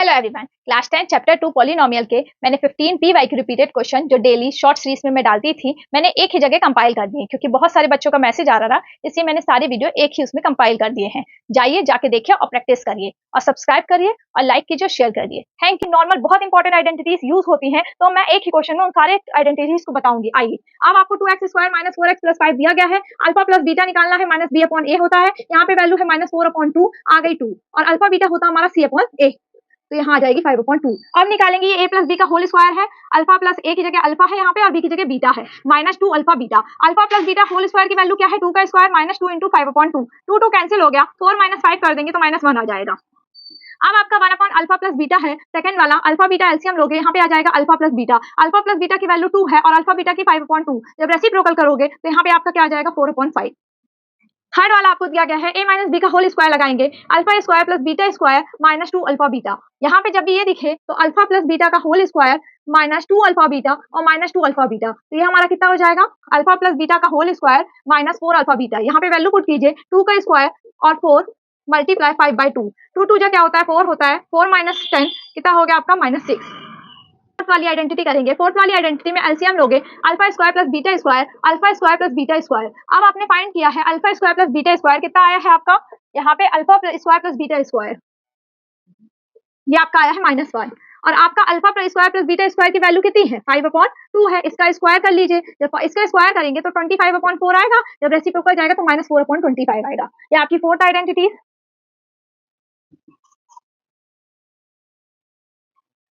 Hello everyone, class 10 chapter 2 polynomial के मैंने 15 PYQ repeated question जो डेली शॉर्ट सीरीज में मैं डालती थी, मैंने एक ही जगह कंपाइल कर दिए क्योंकि बहुत सारे बच्चों का मैसेज आ रहा था, इसलिए मैंने सारे वीडियो एक ही उसमें कंपाइल कर दिए हैं। जाइए जाके देखिए और प्रैक्टिस करिए और सब्सक्राइब करिए और लाइक कीजिए, शेयर करिए। Thank you. नॉर्मल बहुत इंपॉर्टेंट आइडेंटिटीज यूज होती हैं, तो मैं एक ही क्वेश्चन में उन सारे आइडेंटिटीज को बताऊंगी। आइए, अब आपको 2x² - 4x + 5 दिया गया है। अल्फा प्लस बीटा निकालना है, -b/a होता है। यहाँ पे वैल्यू है -4/2, आ गई 2, और अल्फा बीटा होता है हमारा c/a, तो यहाँ आ जाएगी 5/2। अब निकालेंगे ये a प्लस बी का होल स्क्वायर है। अल्फा प्लस a की जगह अल्फा है यहाँ पे और b की जगह बीटा है, -2 alpha beta. Alpha plus beta whole square की वैल्यू क्या है? 2 का स्क्वायर -2 × 5/2। 2 कैंसिल हो गया, 4 - 5 कर देंगे तो -1 आ जाएगा। अब आपका 1 अल्फा प्लस बीटा है, सेकंड वाला अल्फा बीटा एलसीएम लोगे, यहाँ पे आ जाएगा alpha plus beta. Alpha plus beta की वैल्यू 2 है और अल्फा बीटा की 5/2। जब रेसिप्रोकल करोगे तो यहाँ पे आपका क्या आ जाएगा? 4/5। थर्ड वाला आपको दिया गया है a माइनस बी का होल स्क्वायर लगाएंगे, alpha square plus beta square -2 alpha beta. यहाँ पे जब भी ये दिखे तो अल्फा प्लस बीटा का होल स्क्वायर -2 अल्फा बीटा और -2 अल्फा बीटा, तो ये हमारा कितना हो जाएगा? अल्फा प्लस बीटा का होल स्क्वायर -4 अल्फा बीटा। यहाँ पे वैल्यू पुट कीजिए, 2 का स्क्वायर और 4 मल्टीप्लाई 5/2। 2 2 क्या होता है? 4 होता है, 4 - 10 कितना हो गया आपका? -6। फोर्थ वाली आइडेंटिटी करेंगे। फोर्थ वाली आइडेंटिटी में एलसीएम लोगे, alpha square plus beta square, alpha square plus beta square. अब आपने फाइंड किया है alpha square plus beta square, कितना आया है आपका? यहाँ पे alpha square plus beta square, ये आपका आया है -1। और आपका alpha square plus beta square की वैल्यू कितनी है? 5/2 है। इसका स्क्वायर कर लीजिए, जब इसका स्क्वायर करेंगे तो 25/4 आएगा, जब रेसिप्रोकल जाएगा तो -4/25 आएगा। ये आपकी फोर्थ आइडेंटिटी।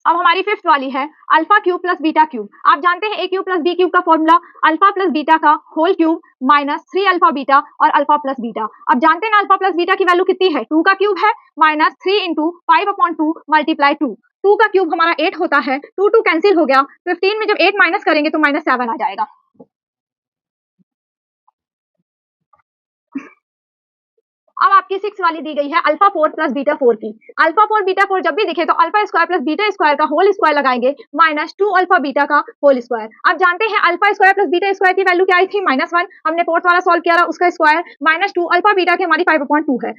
अब हमारी फिफ्थ वाली है alpha cube plus beta cube. आप जानते हैं a cube plus b cube का फॉर्मूला अल्फा प्लस बीटा का होल क्यूब -3 अल्फा बीटा और अल्फा प्लस बीटा। अब जानते हैं ना अल्फा प्लस बीटा की वैल्यू कितनी है? 2 का क्यूब है, -3 × 5/2 मल्टीप्लाई 2। 2 का क्यूब हमारा 8 होता है, 2 2 कैंसिल हो गया, 15 में जब 8 माइनस करेंगे तो -7 आ जाएगा। अब आपकी 6 वाली दी गई है अल्फा 4 प्लस बीटा 4 की। अल्फा 4 बीटा 4 जब भी दिखे तो alpha square plus beta square का होल स्क्वायर लगाएंगे, -2 अल्फा बीटा का होल स्क्वायर। अब जानते हैं alpha square plus beta square की वैल्यू क्या आई थी? -1। हमने फोर्थ वाला सॉल्व किया था, उसका स्क्वायर -2 अल्फा बीटा की हमारी 5/2 है।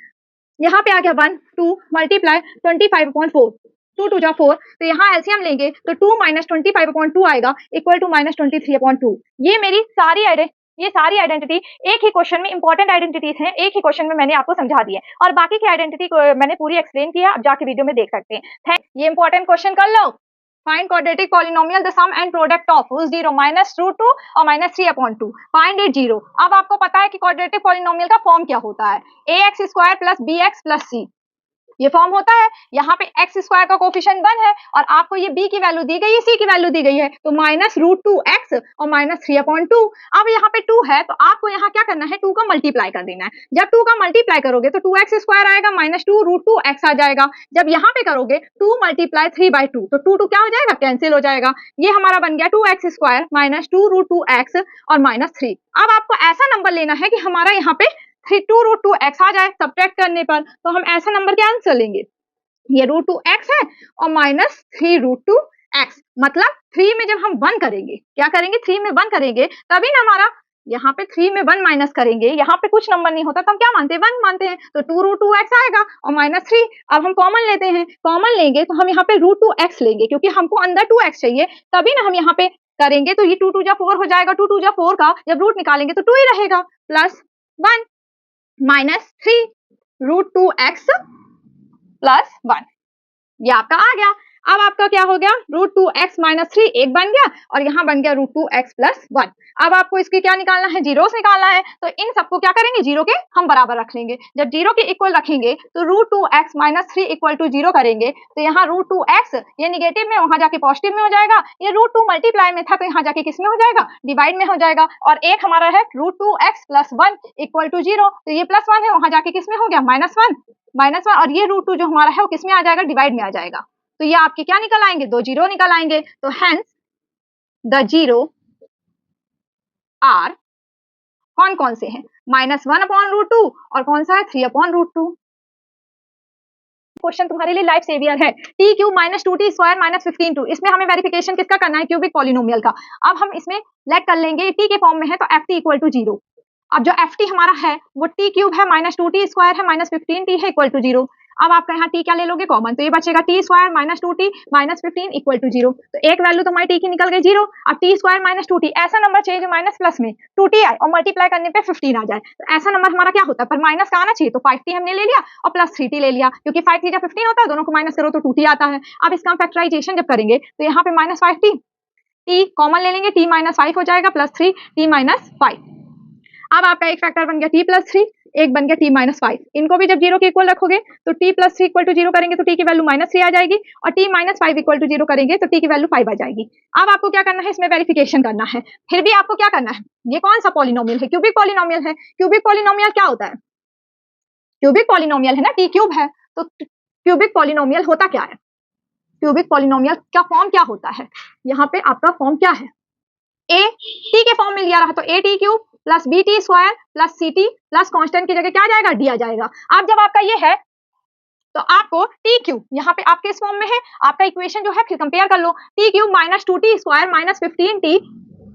यहाँ पे आ गया 1 2 मल्टीप्लाई 25/4, 2 2 जा 4, तो यहाँ एलसीएम लेंगे तो 2 - 25/2 आएगा, इक्वल टू -23/2। ये सारी आइडेंटिटी एक ही क्वेश्चन में, इंपॉर्टेंट आइडेंटिटीज हैं, एक ही क्वेश्चन में मैंने आपको समझा दी है और बाकी की आइडेंटिटी को मैंने पूरी एक्सप्लेन किया, आप जाके वीडियो में देख सकते हैं। ये इंपॉर्टेंट क्वेश्चन कर लो। Find quadratic polynomial the sum and product of 0 -√2 और -3/2। Find it 0। अब आपको पता है कि क्वाड्रेटिक पॉलिनोमियल का फॉर्म क्या होता है? ax² + bx + c, ये फॉर्म होता है। यहाँ पे एक्स स्क्वायर का कोफिशिएंट 1 है और आपको ये b की वैल्यू दी गई है, c की वैल्यू दी गई है, तो -√2x और -3/2। अब यहाँ पे 2 है तो आपको यहाँ क्या करना है? 2 का मल्टीप्लाई कर देना है। जब 2 का मल्टीप्लाई करोगे तो 2x² आएगा, -2√2x आ जाएगा। जब यहाँ पे करोगे 2 × 3/2, तो 2 2 क्या हो जाएगा? कैंसिल हो जाएगा। ये हमारा बन गया 2x² -2√2x और -3। अब आपको ऐसा नंबर लेना है कि हमारा यहाँ पे 2√2x आ जाए। सब्ट्रैक्ट करने पर तो हम ऐसा नंबर के आंसर लेंगे, ये √2x है और -3√2x, मतलब 3 में जब हम 1 करेंगे, क्या करेंगे? 3 में 1 करेंगे तभी ना हमारा, यहाँ पे 3 में 1 माइनस करेंगे, यहाँ पे कुछ नंबर नहीं होता तो हम क्या मानते हैं? 1 मानते हैं, तो 2√2x आएगा और -3। अब हम कॉमन लेते हैं, कॉमन लेंगे तो हम यहाँ पे √2x लेंगे क्योंकि हमको अंदर 2x चाहिए, तभी ना हम यहाँ पे करेंगे। तो ये 2 2 जा 4 हो जाएगा, 2 2 जा 4 का जब रूट निकालेंगे तो 2 ही रहेगा, +1 -3√2x + 1, ये आपका आ गया। अब आपका क्या हो गया? √2x - 3 एक बन गया और यहाँ बन गया √2x + 1। अब आपको इसके क्या निकालना है? जीरोस निकालना है, तो इन सबको क्या करेंगे? जीरो के हम बराबर रख लेंगे। जब जीरो के इक्वल रखेंगे तो √2x - 3 = 0 करेंगे, तो यहाँ √2x ये निगेटिव में, वहां जाके पॉजिटिव में हो जाएगा। ये √2 मल्टीप्लाई में था तो यहाँ जाके किस में हो जाएगा? डिवाइड में हो जाएगा। और एक हमारा है √2x + 1 = 0, तो ये +1 है, वहां जाके किस में हो गया? -1 और ये √2 जो हमारा है वो किस में आ जाएगा? डिवाइड में आ जाएगा। तो ये आपके क्या निकल आएंगे? 2 जीरो निकल आएंगे। तो हेंस द जीरो आर कौन कौन से हैं? -1/√2 और कौन सा है? 3/√2। क्वेश्चन तुम्हारे लिए लाइफ सेवियर है। t³ - 2t² - 15 इसमें हमें वेरिफिकेशन किसका करना है? क्यूबिक पॉलिनोमियल का। अब हम इसमें लेट कर लेंगे, t के फॉर्म में है तो ft = 0। अब जो ft हमारा है वो t³ है -2t² है -15t है, = 0। अब आपका यहाँ टी क्या ले लोगे कॉमन, तो ये बचेगा t square minus 2t minus 15 equal to 0। तो एक वैल्यू तो हमारी टी की निकल गई 0। अब टी स्क्वायर माइनस 2t ऐसा नंबर चाहिए जो माइनस प्लस में 2t आए और मल्टीप्लाई करने पे 15 आ जाए। तो ऐसा नंबर हमारा क्या होता है, पर माइनस का आना चाहिए, तो 5t हमने ले लिया और प्लस 3t ले लिया, क्योंकि 5 3 15 होता है, दोनों को माइनस करो तो 2t आता है। अब इसका फैक्टराइजेशन जब करेंगे तो यहाँ पे माइनस 5t, t कॉमन ले लेंगे, t माइनस 5 हो जाएगा प्लस 3 t माइनस 5। अब आपका एक फैक्टर बन गया t प्लस 3, एक बन गया t माइनस 5। इनको भी जब 0 के इक्वल रखोगे तो t प्लस 3 इक्वल टू 0 करेंगे तो t की वैल्यू माइनस 3 आ जाएगी, और t माइनस 5 इक्वल टू 0 करेंगे तो t की वैल्यू 5 आ जाएगी। अब आपको क्या करना है, इसमें वेरिफिकेशन करना है। फिर भी आपको क्या करना है, ये कौन सा पॉलिनोमियल है, क्यूबिक पॉलिनोमियल है। क्यूबिक पॉलिनोमियल क्या होता है, क्यूबिक पॉलिनोमियल है ना, टी क्यूब है, तो क्यूबिक पॉलिनोमियल होता क्या है, क्यूबिक पॉलिनोमियल का फॉर्म क्या होता है, यहाँ पे आपका फॉर्म क्या है, ए टी के फॉर्म में लिया रहा तो a t cube plus b t square plus c t plus constant की जगह क्या आ जाएगा, डी आ जाएगा। अब जब आपका ये है तो आपको टी क्यूब यहाँ पे आपके इस फॉर्म में है, आपका इक्वेशन जो है फिर कंपेयर कर लो, T cube minus 2t square minus 15t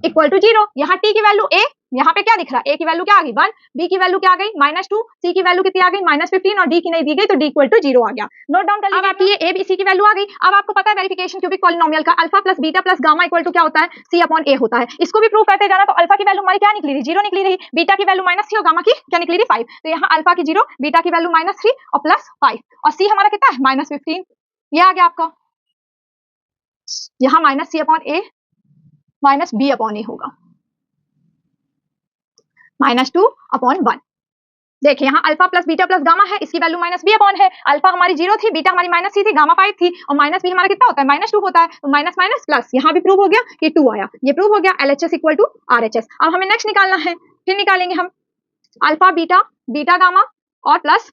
equal to 0। यहाँ टी की वैल्यू ए, यहाँ पे क्या दिख रहा है, ए की वैल्यू क्या आ गई 1, बी की वैल्यू क्या आ गई माइनस 2, सी की वैल्यू कितनी आ गई माइनस 15 और डी की नहीं दी गई तो डी इक्वल टू 0 आ गया। नोट डाउन कर लीजिए। अब आपकी ये ए बी सी की वैल्यू आ गई। अब आपको पता है वेरिफिकेशन क्यूबिक पॉलिनोमियल का alpha plus beta plus gamma equal to क्या होता है, सी अपॉन ए होता है। इसको भी प्रूव करते जाना, तो अल्फा की वैल्यू हमारी क्या निकली रही 0 निकली रही, बीटा की वैल्यू माइनस 3 और गामा की क्या निकली रही 5। तो यहाँ अल्फा की 0, बीटा की वैल्यू माइनस 3 और प्लस 5, और सी हमारा कितना है माइनस 15, ये आ गया आपका। यहाँ माइनस सी अपॉन ए माइनस बी अपॉन ए होगा, माइनस 2 अपॉन 1। देखिए यहाँ alpha plus beta plus gamma है, इसकी वैल्यू माइनस बी अपॉन है, अल्फा हमारी 0 थी, बीटा हमारी माइनस 3 थी, गामा 5 थी, और माइनस बी हमारा कितना होता है माइनस 2 होता है, तो माइनस माइनस प्लस, यहाँ भी प्रूव हो गया कि 2 आया, ये प्रूव हो गया एलएचएस इक्वल टू आरएचएस। अब हमें नेक्स्ट निकालना है, फिर निकालेंगे हम अल्फा बीटा बीटा गामा और plus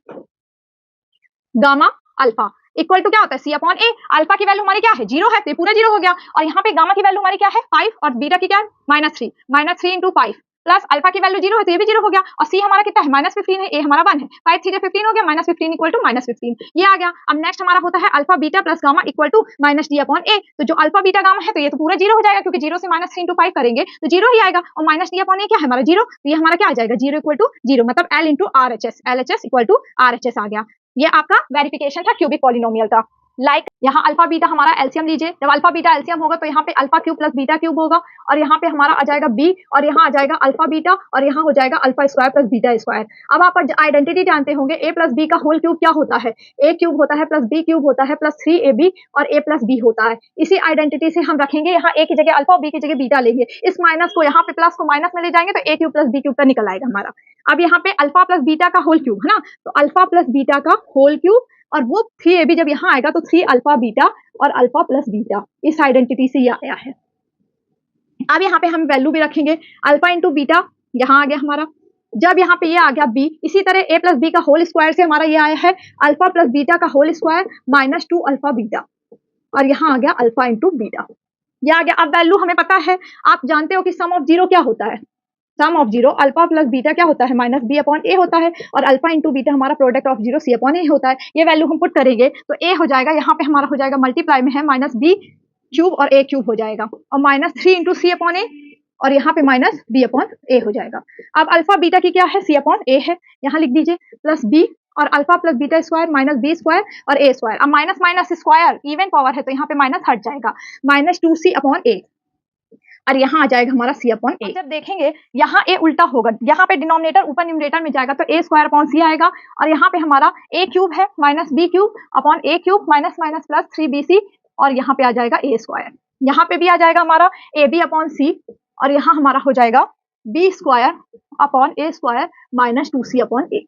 gamma alpha equal to क्या होता है सी अपॉन ए। अल्फा की वैल्यू हमारी क्या है 0 है, तो ये पूरा 0 हो गया, और यहाँ पे गामा की वैल्यू हमारी क्या है 5 और बीटा की क्या है माइनस 3 इंटू 5 प्लस अल्फा की वैल्यू 0 है तो ये भी 0 हो गया, और सी हमारा कितना है माइनस 15 है, ए हमारा 1 है, 5 3 15 हो गया, माइनस 15 इक्वल टू माइनस 15, ये आ गया। अब नेक्स्ट हमारा होता है alpha beta plus gamma equal to minus D upon A. तो जो अल्फा बीटा गामा है तो ये तो पूरा 0 हो जाएगा, क्योंकि 0 से माइनस 3 इंटू 5 करेंगे तो 0 ही आएगा, और माइनस डी अपॉन ए क्या है हमारा 0, तो ये हमारा क्या आ जाएगा 0 इक्वल टू 0, मतलब L into R H S, L H S equal to R H S आ गया। ये आपका वेरिफिकेशन था क्यूबिक पॉलिनोमियल का। लाइक यहाँ अल्फा बीटा हमारा एलसीएम लीजिए, जब अल्फा बीटा एलसीएम होगा तो यहाँ पे alpha cube plus beta cube होगा, और यहाँ पे हमारा आ जाएगा बी, और यहाँ आ जाएगा अल्फा बीटा, और यहाँ हो जाएगा alpha square plus beta square. अब आप आइडेंटिटी जानते होंगे, ए प्लस बी का होल क्यूब क्या होता है, ए क्यूब होता है प्लस बी क्यूब होता है प्लस 3ab और ए प्लस बी होता है। इसी आइडेंटिटी से हम रखेंगे, यहाँ ए की जगह अल्फा और बी की जगह बीटा लेंगे, इस माइनस को यहाँ पे प्लस को माइनस में ले जाएंगे तो ए क्यूब प्लस बी क्यूब का निकल आएगा हमारा। अब यहाँ पे अल्फा प्लस बीटा का होल क्यूब है ना, तो अल्फा प्लस बीटा का होल क्यूब, और वो 3ab जब यहाँ आएगा तो 3 अल्फा बीटा और अल्फा प्लस बीटा, इस आइडेंटिटी से ये आया है। अब यहाँ पे हम वैल्यू भी रखेंगे, अल्फा इंटू बीटा यहाँ आ गया हमारा, जब यहाँ पे ये आ गया बी, इसी तरह ए प्लस बी का होल स्क्वायर से हमारा ये आया है अल्फा प्लस बीटा का whole square minus 2 alpha beta, और यहाँ आ गया अल्फा इंटू बीटा, ये आ गया। अब वैल्यू हमें पता है, आप जानते हो कि सम ऑफ जीरो क्या होता है, sum of zero alpha plus beta क्या होता है माइनस बी अपॉन ए होता है, और अल्फा इंटू बीटा हमारा product of zero C upon A होता है। ये वैल्यू हम पुट करेंगे तो ए हो जाएगा, यहाँ पे हमारा हो जाएगा मल्टीप्लाई में है माइनस बी क्यूब और ए क्यूब हो जाएगा, और minus 3 into C upon A, और यहाँ पे माइनस बी अपॉन ए हो जाएगा। अब अल्फा बीटा की क्या है सी अपॉन ए है, यहाँ लिख दीजिए प्लस बी, और alpha plus beta square minus B square और ए स्क्वायर। अब minus minus square even power है तो यहाँ पे माइनस हट जाएगा, माइनस 2c अपॉन ए, और यहाँ आ जाएगा हमारा सी अपॉन ए। जब देखेंगे यहाँ ए उल्टा होगा, यहाँ पे डिनोमिनेटर ऊपर न्यूमरेटर में जाएगा तो ए स्क्वायर अपॉन सी आएगा, और यहाँ पे हमारा ए क्यूब है minus B cube upon A cube minus minus plus 3bc, और यहाँ पे आ जाएगा ए स्क्वायर, यहाँ पे भी आ जाएगा हमारा ए बी अपॉन सी, और यहाँ हमारा हो जाएगा बी स्क्वायर अपॉन ए स्क्वायर माइनस 2c अपॉन ए,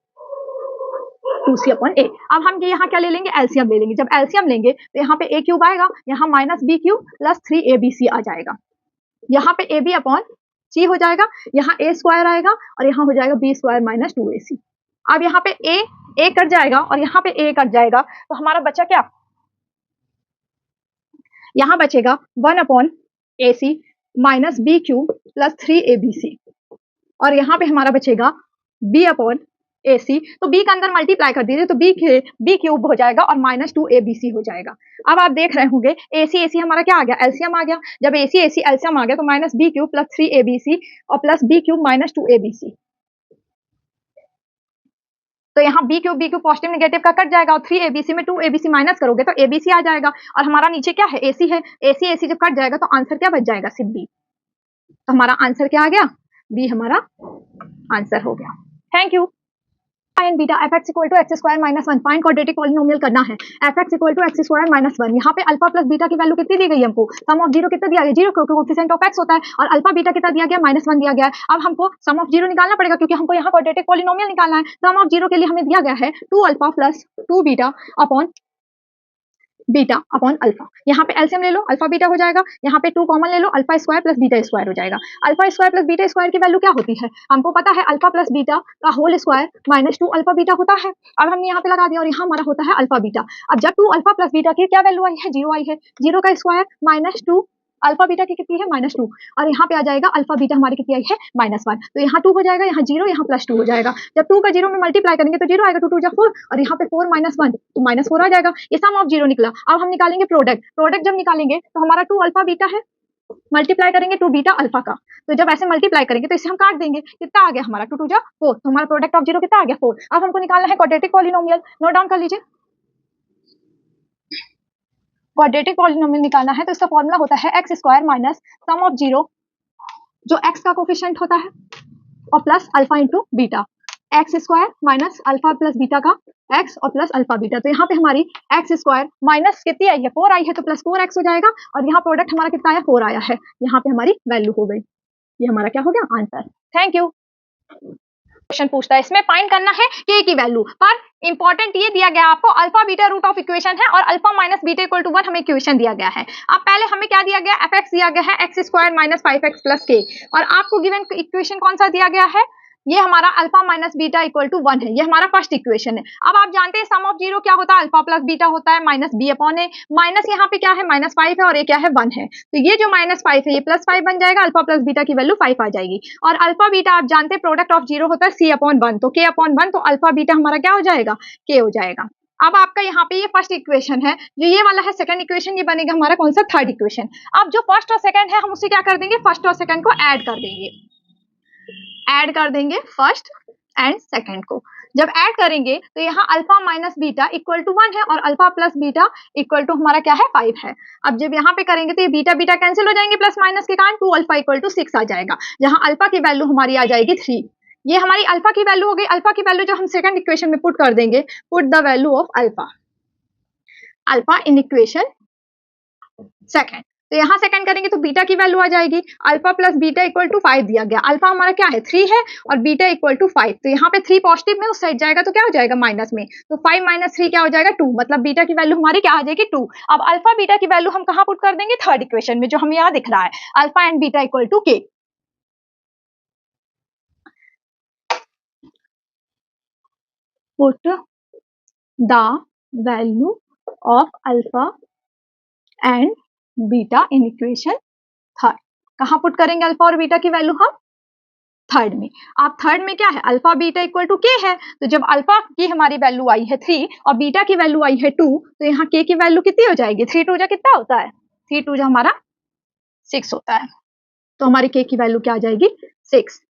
2c अपॉन ए। अब हम ये यहाँ क्या ले लेंगे एलसीएम ले लेंगे, जब एलसीएम लेंगे तो यहाँ पे ए क्यूब आएगा, यहाँ minus B cube plus 3abc आ जाएगा, यहाँ पे ए बी अपॉन सी हो जाएगा, यहाँ ए स्क्वायर आएगा, और यहाँ हो जाएगा बी स्क्वायर माइनस 2ac। अब यहाँ पे ए कट जाएगा और यहाँ पे ए कट जाएगा, तो हमारा बचा क्या, यहाँ बचेगा 1 upon A C minus B cube plus 3abc, और यहाँ पे हमारा बचेगा b अपॉन ए सी, तो b का अंदर मल्टीप्लाई कर दीजिए तो b क्यूब हो जाएगा और माइनस 2abc हो जाएगा। अब आप देख रहे होंगे AC हमारा क्या आ गया एलसीएम आ गया, जब AC एलसीएम आ गया तो minus B cube plus 3abc और plus b cube minus 2abc, तो यहाँ बी क्यूब पॉजिटिव नेगेटिव का कट जाएगा और 3 एबीसी में 2 एबीसी माइनस करोगे तो एबीसी आ जाएगा और हमारा नीचे क्या है एसी है, एसी एसी जब कट जाएगा तो आंसर क्या बच जाएगा सिर्फ बी। तो हमारा आंसर क्या आ गया, बी हमारा आंसर हो गया। Thank you. And beta f x equal to x square minus one, find quadratic polynomial करना है। F x equal to x square minus one, यहाँ पे अल्फा प्लस बीटा की वैल्यू कितनी दी गई हमको, सम ऑफ जीरो कितना दिया गया, जीरो कोएफिशिएंट ऑफ एक्स होता है और अल्फा बीटा कितना दिया गया माइनस वन दिया गया है। अब हमको सम ऑफ जीरो निकालना पड़ेगा क्योंकि हमको यहाँ क्वाड्रेटिक पॉलिनोमियल निकालना है। सम ऑफ जीरो के लिए हमें दिया गया है 2 alpha plus 2 beta upon beta upon alpha. यहाँ पे एलसीएम ले लो, अल्फा बीटा हो जाएगा, यहाँ पे 2 कॉमन ले लो, alpha square plus beta square हो जाएगा। Alpha square plus beta square की वैल्यू क्या होती है, हमको पता है अल्फा प्लस बीटा का whole square minus 2 alpha beta होता है। अब हमने यहाँ पे लगा दिया और यहाँ हमारा होता है अल्फा बीटा। अब जब 2 अल्फा प्लस बीटा की क्या वैल्यू आई है, 0 आई है, 0 का स्क्वायर माइनस 2 अल्फा बीटा की कितनी है माइनस 2 और यहाँ पे आ जाएगा अल्फा बीटा हमारी कितनी आई है माइनस 1। तो यहाँ 2 हो जाएगा, यहाँ 0, यहाँ प्लस 2 हो जाएगा। जब 2 का 0 में मल्टीप्लाई करेंगे तो 0 आएगा, 2 2 जा 4 और यहाँ पे 4 माइनस 1 तो माइनस 4 आ जाएगा। ये सम ऑफ जीरो निकला। अब हम निकालेंगे प्रोडक्ट, प्रोडक्ट जब निकालेंगे तो हमारा 2 अल्फा बीटा है, मल्टीप्लाई करेंगे 2 बीटा अल्फा का, तो जब ऐसे मल्टीप्लाई करेंगे तो इसे हम काट देंगे, कितना आ गया हमारा 2 2 जा 4, तो हमारा प्रोडक्ट ऑफ जीरो कितना आ गया 4। अब हमको निकालना है क्वाड्रेटिक पॉलिनोमियल, नोट डाउन कर लीजिए। क्वाड्रेटिक पॉलिनोमियल निकालना है तो इसका फॉर्मूला होता है x square minus sum of zero जो एक्स का कोफिशिएंट होता है और plus alpha into beta, x square minus alpha plus beta का एक्स और प्लस अल्फा बीटा। तो यहाँ पे हमारी एक्स स्क्वायर माइनस कितनी आई है 4 आई है तो प्लस 4x हो जाएगा और यहाँ प्रोडक्ट हमारा कितना आया 4 आया है, यहाँ पे हमारी वैल्यू हो गई। ये हमारा क्या हो गया आंसर। Thank you. क्वेश्चन पूछता है इसमें फाइंड करना है के की वैल्यू, पर इंपॉर्टेंट ये दिया गया आपको alpha beta root of equation है और alpha minus beta equal to 1 हमें इक्वेशन दिया गया है। अब पहले हमें क्या दिया गया, एफ एक्स दिया गया है x square minus 5x plus के और आपको गिवन इक्वेशन कौन सा दिया गया है, ये हमारा alpha minus beta equal to 1 है, ये हमारा फर्स्ट इक्वेशन है। अब आप जानते हैं सम ऑफ जीरो क्या होता है, अल्फा प्लस बीटा होता है माइनस बी अपॉन ए, माइनस यहाँ पे क्या है माइनस 5 है और ये क्या है 1 है, तो ये जो माइनस 5 है ये प्लस 5 बन जाएगा, अल्फा प्लस बीटा की वैल्यू 5 आ जाएगी। और अल्फा बीटा आप जानते हैं प्रोडक्ट ऑफ जीरो होता है सी अपॉन 1, तो के अपॉन 1 तो अल्फा बीटा हमारा क्या हो जाएगा के हो जाएगा। अब आपका यहाँ पे ये फर्स्ट इक्वेशन है, जो ये वाला है सेकंड इक्वेशन, ये बनेगा हमारा कौन सा थर्ड इक्वेशन। अब जो फर्स्ट और सेकंड है हम उसे क्या कर देंगे, फर्स्ट और सेकंड को ऐड कर देंगे, ऐड कर देंगे फर्स्ट एंड सेकंड को। जब ऐड करेंगे तो यहाँ alpha minus beta equal to 1 है और alpha plus beta equal to हमारा क्या है 5 है। अब जब यहाँ पे करेंगे तो ये बीटा बीटा कैंसिल हो जाएंगे, प्लस माइनस के कारण 2 अल्फा इक्वल टू 6 आ जाएगा, जहाँ अल्फा की वैल्यू हमारी आ जाएगी 3। ये हमारी अल्फा की वैल्यू हो गई। अल्फा की वैल्यू जो हम सेकंड इक्वेशन में पुट कर देंगे, put the value of alpha, alpha in equation second, तो यहाँ सेकंड करेंगे तो बीटा की वैल्यू आ जाएगी alpha plus beta equal to 5 दिया गया, अल्फा हमारा क्या है 3 है और बीटा इक्वल टू 5, तो यहाँ पे 3 पॉजिटिव में उस साइड जाएगा तो क्या हो जाएगा माइनस में, तो 5 माइनस 3 क्या हो जाएगा 2, मतलब बीटा की वैल्यू हमारी क्या आ जाएगी 2। अब अल्फा बीटा की वैल्यू हम कहाँ पुट कर देंगे, थर्ड इक्वेशन में जो हमें यहाँ दिख रहा है alpha and beta equal to K. Put the value of alpha and beta in equation third. कहां पुट करेंगे अल्फा और बीटा की वैल्यू, हम थर्ड में। आप थर्ड में क्या है अल्फा बीटा इक्वल टू के है, तो जब अल्फा की हमारी वैल्यू आई है 3 और बीटा की वैल्यू आई है 2, तो यहाँ के की वैल्यू कितनी हो जाएगी, 3 2 जा कितना होता है, 3 2 जा हमारा 6 होता है, तो हमारी के की वैल्यू क्या आ जाएगी 6।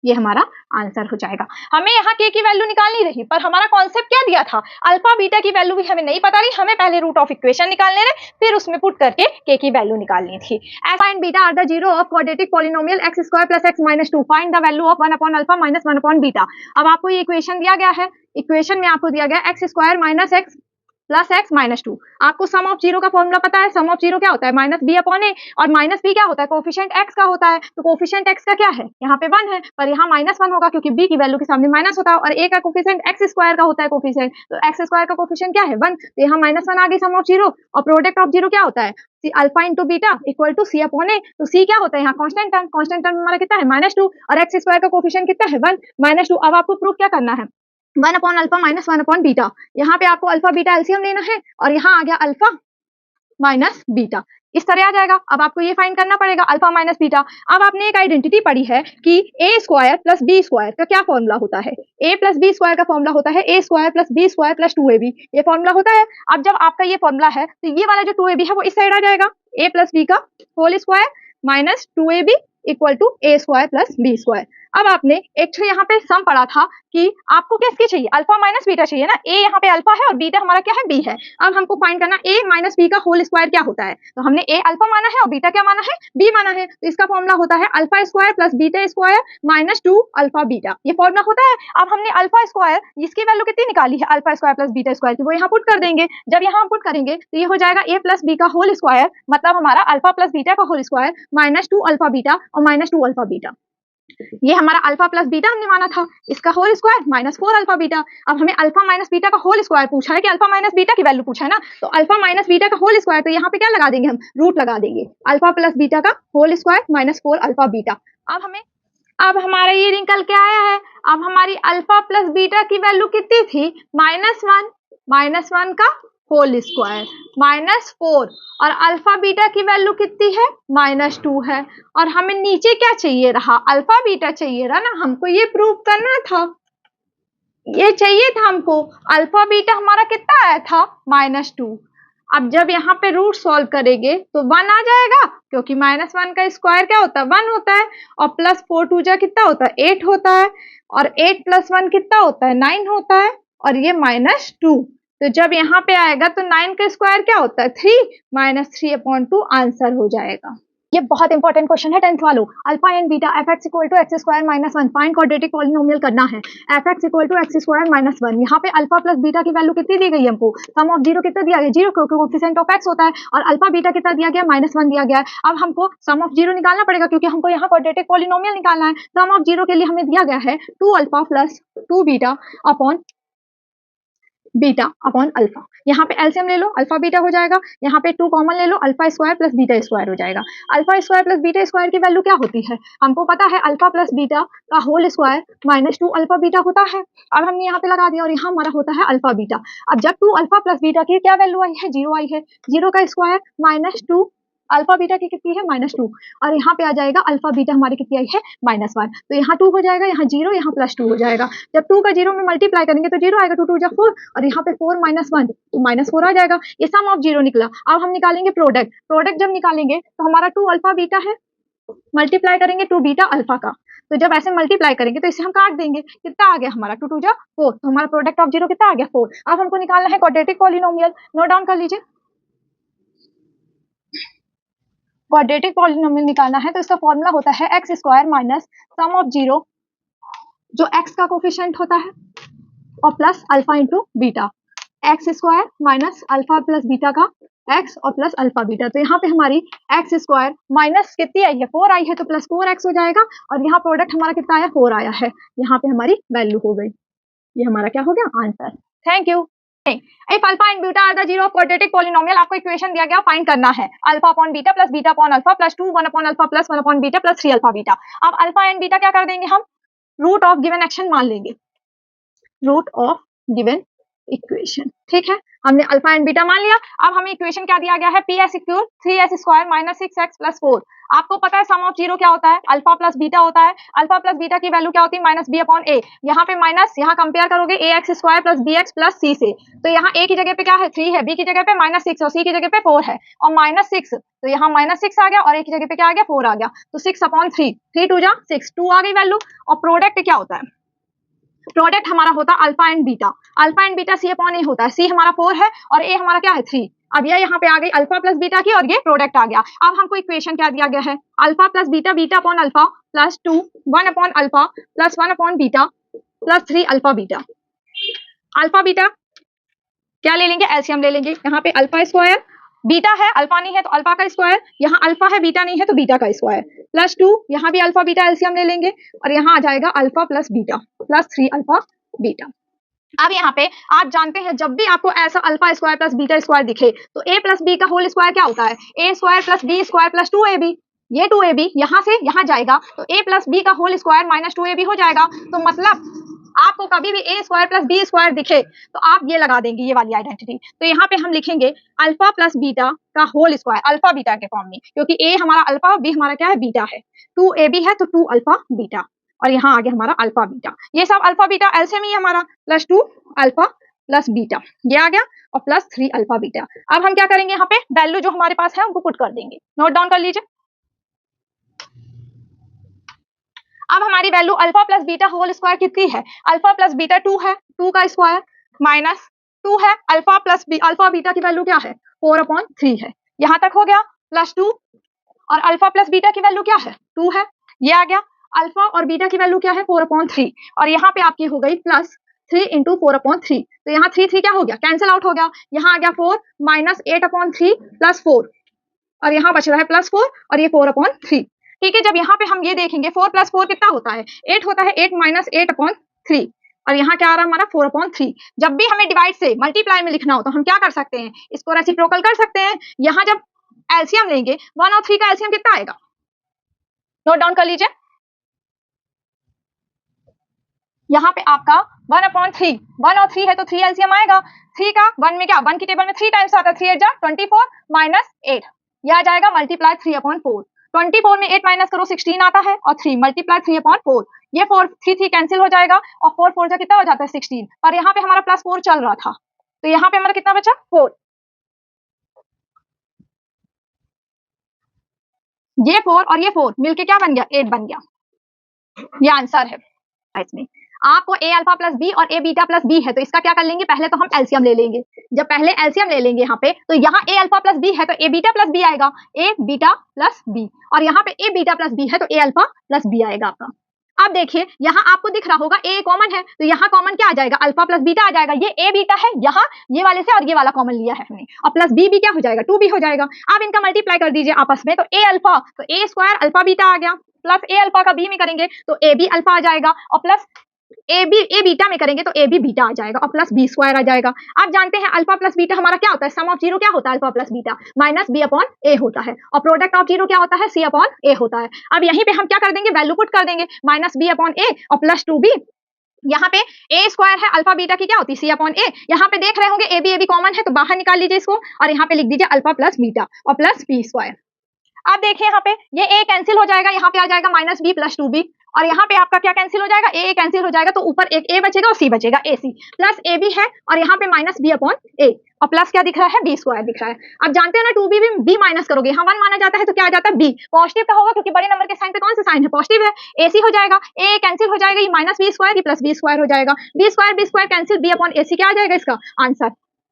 ये हमारा आंसर हो जाएगा। हमें यहाँ के की वैल्यू निकालनी रही, पर हमारा कॉन्सेप्ट क्या दिया था, अल्फा बीटा की वैल्यू भी हमें नहीं पता रही, हमें पहले रूट ऑफ इक्वेशन निकालने रहे, फिर उसमें पुट करके के की वैल्यू निकालनी थी। Alpha and beta are the zero of quadratic polynomial x square plus x minus 2, find the value of 1 upon alpha minus 1 upon beta. अब आपको ये इक्वेशन दिया गया है, इक्वेशन में आपको दिया गया x square minus x plus x minus 2। आपको सम ऑफ जीरो का फॉर्मूला पता है, सम ऑफ जीरो क्या होता है माइनस बी अपॉन ए, और माइनस बी क्या होता है कोफिशिएंट एक्स का होता है, तो कोफिशिएंट एक्स का क्या है यहाँ पे 1 है, पर यहाँ माइनस 1 होगा क्योंकि बी की वैल्यू के सामने माइनस होता है, और ए का कोफिशिएंट एक्स स्क्वायर का होता है कोफिशिएंट, तो एक्स स्क्वायर का कोफिशिएंट क्या है 1, तो यहाँ माइनस 1 आ गई सम ऑफ जीरो। और प्रोडक्ट ऑफ जीरो क्या होता है alpha into beta equal to C upon A, तो सी क्या होता है यहाँ कांस्टेंट टर्म, कांस्टेंट टर्म हमारा कितना है माइनस 2 और एक्स स्क्वायर का कोफिशिएंट कितना है 1 माइनस 2। अब आपको प्रूफ क्या करना है 1 upon alpha minus 1 upon beta, यहाँ पे आपको अल्फा बीटा एलसीएम लेना है और यहाँ आ गया अल्फा माइनस बीटा, इस तरह आ जाएगा। अब आपको ये फाइंड करना पड़ेगा अल्फा माइनस बीटा। अब आपने एक आइडेंटिटी पढ़ी है कि A square plus B square का क्या फॉर्मूला होता है, ए प्लस बी स्क्वायर का फॉर्मूला होता है A square plus B square plus 2ab, ये फॉर्मूला होता है। अब जब आपका ये फॉर्मूला है तो ये वाला जो 2ab है वो इस साइड आ जाएगा, ए प्लस बी का whole square minus 2ab equal to a square plus B square. अब आपने एक्चुअली यहाँ पे सम पढ़ा था कि आपको किसकी चाहिए, अल्फा माइनस बीटा चाहिए ना। ए यहाँ पे अल्फा है और बीटा हमारा क्या है, बी है। अब हमको फाइंड करना ए माइनस बी का होल स्क्वायर क्या होता है। तो हमने ए अल्फा माना है और बीटा क्या माना है, बी माना है। तो इसका फॉर्मूला होता है alpha square plus beta square minus 2 alpha beta, ये फॉर्मूला होता है। अब हमने अल्फा स्क्वायर इसकी वैल्यू कितनी निकाली है, alpha square plus beta square की, वो यहाँ पुट कर देंगे। जब यहाँ पुट करेंगे तो ये हो जाएगा ए प्लस बी का होल स्क्वायर, मतलब हमारा अल्फा प्लस बीटा का whole square minus 2 alpha beta और माइनस 2 अल्फा बीटा। ये हमारा अल्फा प्लस बीटा हमने माना था, इसका whole square minus 4 alpha beta. अब हमें अल्फा माइनस बीटा का होल स्क्वायर पूछा है कि अल्फा माइनस बीटा की वैल्यू पूछा है ना, तो अल्फा माइनस बीटा का होल स्क्वायर, तो यहाँ पे क्या लगा देंगे हम, रूट लगा देंगे, अल्फा प्लस बीटा का whole square minus 4 alpha beta. अब हमारा ये निकल के आया है। अब हमारी अल्फा प्लस बीटा की वैल्यू कितनी थी, माइनस वन का होल स्क्वायर माइनस 4, और अल्फा बीटा की वैल्यू कितनी है, माइनस 2 है। और हमें नीचे क्या चाहिए रहा, अल्फा बीटा चाहिए रहा ना, हमको ये प्रूव करना था, ये चाहिए था हमको। अल्फा बीटा हमारा कितना आया था, माइनस 2। अब जब यहाँ पे रूट सॉल्व करेंगे तो 1 आ जाएगा, क्योंकि माइनस 1 का स्क्वायर क्या होता है, 1 होता है, और प्लस 4 2 जा कितना होता है, 8 होता है, और 8 प्लस 1 कितना होता है, 9 होता है, और ये माइनस 2। तो जब यहाँ पे आएगा तो 9 का स्क्वायर क्या होता है, 3, माइनस 3/2 आंसर हो जाएगा। ये बहुत इंपॉर्टेंट क्वेश्चन है 10th वालों। Alpha and beta f x equal to x square minus 1, find quadratic polynomial करना है। F x equal to x square minus 1, यहाँ पे अल्फा प्लस बीटा की वैल्यू कितनी दी गई है हमको, सम ऑफ जीरो कितना दिया गया, जीरो कोएफिशिएंट ऑफ एक्स होता है, और अल्फा बीटा कितना दिया गया, माइनस 1 दिया गया है। अब हमको सम ऑफ जीरो निकालना पड़ेगा, क्योंकि हमको यहाँ क्वाड्रेटिक पॉलिनोमियल निकालना है। सम ऑफ जीरो के लिए हमें दिया गया है 2 alpha plus 2 beta upon beta upon alpha. यहाँ पे एलसीएम ले लो, अल्फा बीटा हो जाएगा, यहाँ पे 2 कॉमन ले लो, alpha square plus beta square हो जाएगा। Alpha square plus beta square की वैल्यू क्या होती है, हमको पता है अल्फा प्लस बीटा का whole square minus 2 alpha beta होता है। अब हमने यहाँ पे लगा दिया और यहाँ हमारा होता है अल्फा बीटा। अब जब 2 अल्फा प्लस बीटा की क्या वैल्यू आई है, 0 आई है, 0 का स्क्वायर माइनस 2 अल्फा बीटा की कितनी है, माइनस 2, और यहाँ पे आ जाएगा अल्फा बीटा हमारी कितनी आई है, माइनस 1। तो यहाँ 2 हो जाएगा, यहाँ 0, यहाँ प्लस 2 हो जाएगा। जब 2 का 0 में मल्टीप्लाई करेंगे तो 0 आएगा, 2 2 जा 4, और यहाँ पे 4 माइनस 1 तो माइनस 4 आ जाएगा। ये सम ऑफ जीरो निकला। अब हम निकालेंगे प्रोडक्ट। प्रोडक्ट जब निकालेंगे तो हमारा 2 अल्फा बीटा है, मल्टीप्लाई करेंगे 2 बीटा अल्फा का, तो जब ऐसे मल्टीप्लाई करेंगे तो इसे हम काट देंगे, कितना आ गया हमारा 2 2 जा 4, तो हमारा प्रोडक्ट ऑफ जीरो कितना आ गया, 4। अब हमको निकालना है क्वाड्रेटिक पॉलिनोमियल, नोट डाउन कर लीजिए। क्वाड्रेटिक पॉलिनोमियल निकालना है तो इसका फॉर्मूला होता है x square minus sum of zero, जो एक्स का कोफिशिएंट होता है, और plus alpha into beta, x square minus alpha plus beta का एक्स और प्लस अल्फा बीटा। तो यहाँ पे हमारी एक्स स्क्वायर माइनस कितनी आई है, 4 आई है, तो प्लस 4x हो जाएगा, और यहाँ प्रोडक्ट हमारा कितना आया, 4 आया है। यहाँ पे हमारी वैल्यू हो गई, ये हमारा क्या हो गया, answer. Thank you. If alpha and beta are the zero of quadratic polynomial, आपको इक्वेशन दिया गया, फाइंड करना है alpha upon beta plus beta upon alpha plus 2 1 upon alpha plus 1 upon beta plus 3 alpha beta. अब alpha and beta क्या कर देंगे हम, रूट ऑफ गिवन एक्शन मान लेंगे, रूट ऑफ गिवन इक्वेशन, ठीक है। हमने अल्फा एंड बीटा मान लिया। अब हमें इक्वेशन क्या दिया गया है, P S equal 3s square minus 6x plus 4। आपको पता है सम ऑफ जीरो क्या होता है, अल्फा प्लस बीटा होता है। अल्फा प्लस बीटा की वैल्यू क्या होती है, माइनस बी अपॉन ए। यहाँ पे माइनस, यहाँ कंपेयर करोगे A X square plus B X plus C से, तो यहाँ ए की जगह पे क्या है, 3 है, बी की जगह पे माइनस 6 और सी की जगह पे 4 है, और माइनस 6 तो यहाँ माइनस 6 आ गया, और ए की जगह पे क्या आ गया, 4 आ गया, तो 6 अपॉन 3, 3 2 जा 6, 2 आ गई वैल्यू। और प्रोडक्ट क्या होता है, प्रोडक्ट हमारा होता है alpha and beta. Alpha and beta C upon A होता है, सी हमारा 4 है और ए हमारा क्या है, 3। अब ये यहाँ पे आ गई अल्फा प्लस बीटा की, और ये प्रोडक्ट आ गया। अब हमको इक्वेशन क्या दिया गया है, alpha plus beta, beta upon alpha plus 2 1 upon alpha plus 1 upon beta plus 3 alpha beta. Alpha beta क्या ले लेंगे, एलसीएम ले लेंगे। यहाँ पे अल्फा स्क्वायर, बीटा है, अल्फा नहीं है तो अल्फा का स्क्वायर, यहाँ अल्फा है बीटा नहीं है तो बीटा का स्क्वायर, प्लस 2, यहाँ भी अल्फा बीटा एलसीएम ले लेंगे, और यहाँ आ जाएगा alpha plus beta plus 3 alpha beta. अब यहाँ पे आप जानते हैं जब भी आपको ऐसा alpha square plus beta square दिखे तो a प्लस बी का होल स्क्वायर क्या होता है, a square plus B square plus 2ab। ये 2ab यहाँ से यहाँ जाएगा तो a प्लस बी का होल स्क्वायर माइनस 2ab हो जाएगा। तो मतलब आपको कभी भी a square plus B square दिखे तो आप ये लगा देंगे, ये वाली आइडेंटिटी। तो यहाँ पे हम लिखेंगे अल्फा प्लस बीटा का होल स्क्वायर, अल्फा बीटा के फॉर्म में, क्योंकि a हमारा अल्फा, b हमारा क्या है, बीटा है, 2ab है तो 2 अल्फा बीटा, और यहाँ आ गया हमारा अल्फा बीटा। ये सब अल्फा बीटा एलसीएम ही हमारा, प्लस 2 अल्फा प्लस बीटा ये आ गया, और प्लस 3 अल्फा बीटा। अब हम क्या करेंगे, यहाँ पे वैल्यू जो हमारे पास है उनको पुट कर देंगे, नोट डाउन कर लीजिए। अब हमारी value alpha plus beta whole square कितनी है? अल्फा प्लस बीटा 2 है, 2 का स्क्वायर माइनस 2 है, अल्फा बीटा की वैल्यू क्या है? 4/3 है। यहाँ तक हो गया, प्लस 2 और अल्फा प्लस बीटा की वैल्यू क्या है? 2 है। ये आ गया, अल्फा और बीटा की वैल्यू क्या है? 4/3 और यहाँ पे आपकी हो गई प्लस 3 इंटू 4/3। तो यहाँ 3 क्या हो गया? कैंसिल आउट हो गया। यहाँ आ गया 4 माइनस 8/3 प्लस 4 और यहाँ बच रहा है प्लस 4 और ये 4/3। ठीक है, जब यहाँ पे हम ये देखेंगे 4 प्लस 4 कितना होता है? 8 होता है। 8 माइनस 8/3 और यहाँ क्या आ रहा है हमारा? 4/3। जब भी हमें डिवाइड से मल्टीप्लाई में लिखना हो तो हम क्या कर सकते हैं? इसको रेसिप्रोकल कर सकते हैं। यहाँ जब एलसीएम लेंगे 1 और 3 का एलसीएम कितना आएगा? नोट डाउन कर लीजिए। यहाँ पे आपका 1/3, 1 और 3 है तो 3 एलसीएम आएगा। 3 का 1 में क्या? 1 की टेबल में 3 टाइम्स आता है। 3 8 जा 24 माइनस 8, यह आ जाएगा मल्टीप्लाई 3/4। 24 में 8 माइनस करो 16 आता है और 3 मल्टीप्लाई 3/4। ये 4 3 कैंसिल हो जाएगा और 4 4 जा कितना हो जाता है? 16। और यहाँ पे हमारा प्लस 4 चल रहा था तो यहाँ पे हमारा कितना बचा? 4। ये 4 और ये 4 मिलके क्या बन गया? 8 बन गया। ये आंसर है इसमें। आपको ए अल्फा प्लस बी और ए बीटा प्लस बी है तो इसका क्या कर लेंगे? पहले तो हम एलसीएम ले लेंगे। जब पहले एलसीएम ले लेंगे यहाँ पे तो यहाँ ए अल्फा प्लस बी है तो ए बीटा प्लस बी आएगा, ए बीटा प्लस बी। और यहाँ पे ए बीटा प्लस बी है तो ए अल्फा प्लस बी आएगा आपका। अब देखिए यहाँ आपको दिख रहा होगा ए कॉमन है तो यहाँ कॉमन क्या आ जाएगा? अल्फा प्लस बीटा आ जाएगा। ये ए बीटा है, यहाँ ये वाले से और ये वाला कॉमन लिया है हमने और प्लस बी भी क्या हो जाएगा? 2 भी हो जाएगा। अब इनका मल्टीप्लाई कर दीजिए आपस में तो ए अल्फा तो ए स्क्वायर अल्फा बीटा आ गया प्लस ए अल्फा का बी में करेंगे तो ए बी अल्फा आ जाएगा और प्लस ए बीटा में करेंगे तो ए बी बीटा आ जाएगा और प्लस बी स्क्वायर आ जाएगा। आप जानते हैं अल्फा प्लस बीटा हमारा क्या होता है? सम ऑफ जीरो क्या होता है? Alpha plus beta minus B upon A होता है और प्रोडक्ट ऑफ जीरो क्या होता है? सी अपॉन ए होता है। अब यहीं पे हम क्या कर देंगे? वैल्यू पुट कर देंगे माइनस बी अपॉन ए और प्लस 2b। यहाँ पे ए स्क्वायर है अल्फा बीटा की क्या होती है? सी अपॉन ए। यहाँ पे देख रहे होंगे ए बी कॉमन है तो बाहर निकाल लीजिए इसको और यहाँ पे लिख दीजिए अल्फा प्लस बीटा और प्लस बी स्क्वायर। अब देखिए यहाँ पे ये ए कैंसिल हो जाएगा, यहाँ पे आ जाएगा माइनस बी प्लस 2b और यहाँ पे आपका क्या कैंसिल हो जाएगा? ए कैंसिल हो जाएगा तो ऊपर एक ए बचेगा और सी बचेगा, ए सी प्लस ए बी है और यहाँ पे माइनस बी अपॉन ए और प्लस क्या दिख रहा है? बी स्क्वायर दिख रहा है। अब जानते हैं ना 2b भी बी माइनस करोगे, यहाँ 1 माना जाता है तो क्या आ जाता है? बी पॉजिटिव का होगा क्योंकि बड़े नंबर के साइन पे कौन सा साइन है? पॉजिटिव है। ए सी हो जाएगा, ए कैंसिल हो जाएगा, ये माइनस बी स्क्वायर, ये प्लस बी स्क्वायर हो जाएगा। B square cancel, B upon A C क्या आ जाएगा इसका आंसर?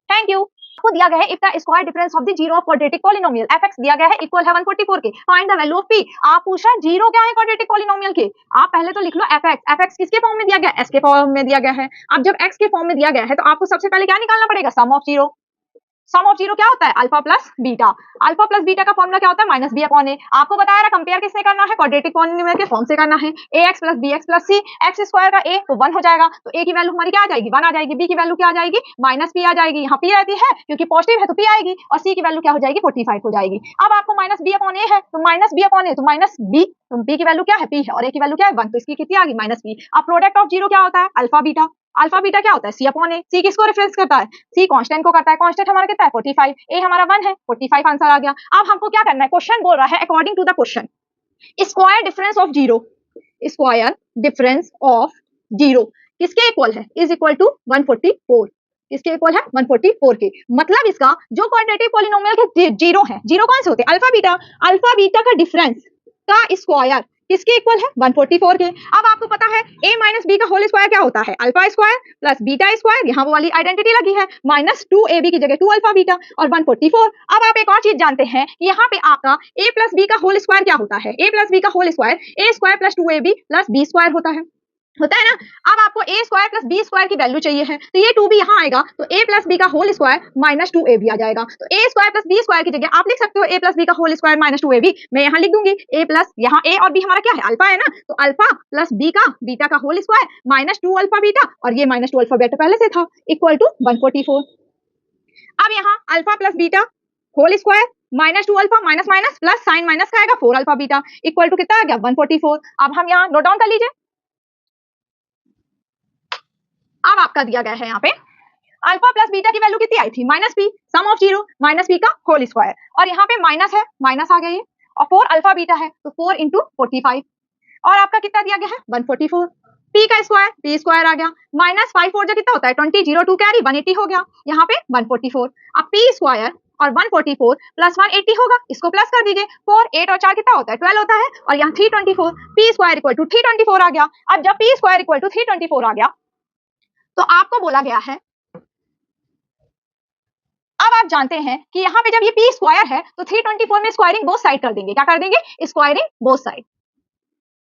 Thank you. आपको दिया गया है if the square difference of the zero of quadratic polynomial fx दिया गया है इक्वल है 144 के। Find the value of p। आप पूछ रहे हैं जीरो क्या है क्वाड्रेटिक पॉलिनोमियल के? आप पहले तो लिख लो fx किसके फॉर्म में दिया गया? s के फॉर्म में दिया गया है। अब जब x के फॉर्म में दिया गया है तो आपको सबसे पहले क्या निकालना पड़ेगा? Sum of zero. Sum of zero क्या होता है? Alpha plus beta. Alpha plus beta का फॉर्मूला क्या होता है? Minus B upon A. आपको बताया रहा कंपेयर किससे करना है? क्वाड्रेटिक पॉलिनोमियल के फॉर्म से करना है। ax plus bx plus c, x square का a तो 1 हो जाएगा तो a की वैल्यू हमारी क्या आ जाएगी? 1 आ जाएगी। b की वैल्यू क्या आ जाएगी? माइनस p आ जाएगी। यहाँ p रहती है क्योंकि पॉजिटिव है तो p आएगी और c की वैल्यू क्या हो जाएगी? 45 हो जाएगी। अब आपको माइनस बी अपॉन ए है तो माइनस बी अपॉन ए तो माइनस बी, तो b की वैल्यू क्या है? p है और a की वैल्यू क्या है? 1 तो इसकी कितनी आ गई? Minus b। अब प्रोडक्ट ऑफ जीरो क्या होता है? Alpha beta. अल्फा बीटा क्या होता है? C upon A. सी किसको रेफरेंस करता है? सी कांस्टेंट को करता है। कांस्टेंट हमारा कितना है? 45। ए हमारा 1 है, 45 आंसर आ गया। अब हमको क्या करना है? क्वेश्चन बोल रहा है according to the question square difference of zero, square difference of zero किसके इक्वल है? Is equal to 144। किसके इक्वल है? 144 के। मतलब इसका जो क्वाड्रेटिक पॉलिनोमियल के जीरो है, जीरो कौन से होते हैं? अल्फा बीटा का डिफरेंस का स्क्वायर किसके इक्वल है? 144 के। अब आपको पता है a माइनस बी का होल स्क्वायर क्या होता है? Alpha square plus beta square. यहाँ वो वाली आइडेंटिटी लगी है, माइनस 2ab की जगह 2 अल्फा बीटा और 144। अब आप एक और चीज जानते हैं कि यहाँ पे आपका a प्लस बी का होल स्क्वायर क्या होता है? a प्लस बी का whole square a square plus 2ab plus b square होता है ना। अब आपको a square plus B square की वैल्यू चाहिए है तो ये 2b यहाँ आएगा तो a प्लस बी का होल स्क्वायर माइनस 2ab आ जाएगा। तो a square plus B square की जगह आप लिख सकते हो a प्लस बी का होल स्क्वायर माइनस 2ab। मैं यहाँ लिख दूंगी a प्लस, यहाँ a और b हमारा क्या है? अल्फा है ना, तो अल्फा प्लस b का बीटा का whole square minus 2 alpha beta और ये माइनस 2 अल्फा बीटा पहले से था इक्वल टू 144। अब यहाँ alpha plus beta whole square minus 2 alpha minus minus plus sign minus का आएगा 4 अल्फा बीटा इक्वल टू कितना आ गया? 144। अब हम यहाँ नोट डाउन कर लीजिए। अब आपका दिया गया है यहाँ पे अल्फा प्लस बीटा की वैल्यू कितनी आई थी? Minus p, sum of zero minus p का होल स्क्वायर और यहाँ पे माइनस है, माइनस आ गई है और 4 अल्फा बीटा है तो 4 इंटू 45 और आपका कितना दिया गया है? 144। पी का स्क्वायर, पी स्क्वायर आ गया माइनस 5 4 जो कितना होता है? 20 0 2 कैरी 180 हो गया यहाँ पे 144। अब पी स्क्वायर और 144 प्लस 180 होगा, इसको प्लस कर दीजिए। 4 8 और 4 कितना होता है 12 होता है, और यहाँ 324 पी स्क्वायर इक्वल टू 324 आ गया। अब जब पी स्क्वायर इक्वल टू 324 आ गया तो आपको बोला गया है, अब आप जानते हैं कि यहाँ पे जब ये पी स्क्वायर है तो 324 में स्क्वायरिंग बोथ साइड कर देंगे, क्या कर देंगे, स्क्वायरिंग बोथ साइड।